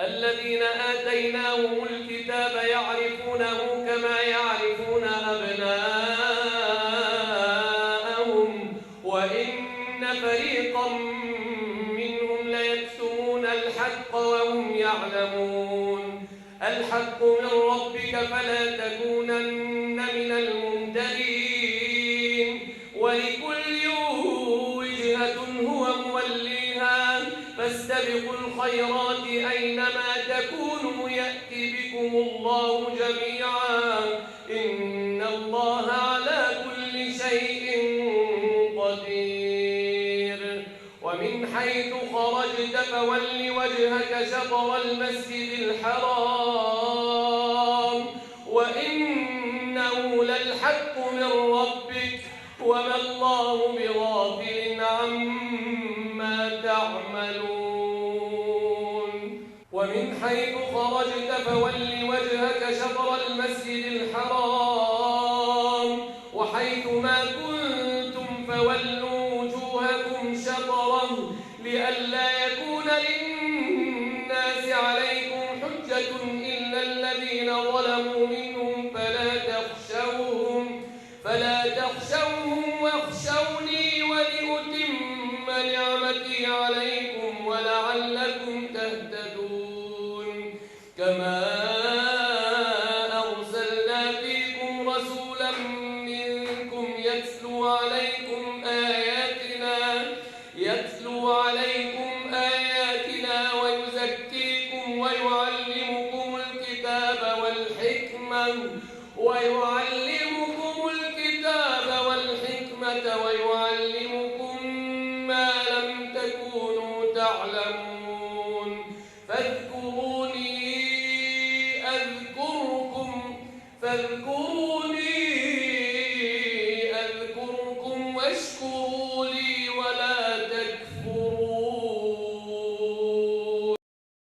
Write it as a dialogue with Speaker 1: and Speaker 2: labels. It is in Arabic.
Speaker 1: الذين آتيناهم الكتاب يعرفونه كما يعرفون أبناءهم وإن فريقا منهم ليكتمون الحق وهم يعلمون. الحق من ربك فلا تكونن من الممترين. ولكل وجهة هو موليها فاستبقوا الخيرات أينما تكونوا يأت بكم الله جميعا إن الله على كل شيء قدير. ومن حيث خرجت فول وجهك شطر المسجد الحرام وإنه للحق من ربك وما الله بغافل عما تعملون. ومن حيث خرجت فول وجهك شطر المسجد الحرام وحيث ما كنتم فولوا وجوهكم شطره لئلا يكون للناس عليكم حجة إلا الذين ظلموا منهم فلا تخشوهم واخشوني ولأتم نعمتي عليكم ولعلكم تهتدون. كما أرسلنا فيكم رسولا منكم يتلو عليكم آياتنا ويزكيكم ويعلمكم الكتاب ويعلمكم ما لم تكونوا تعلمون. فاذكروني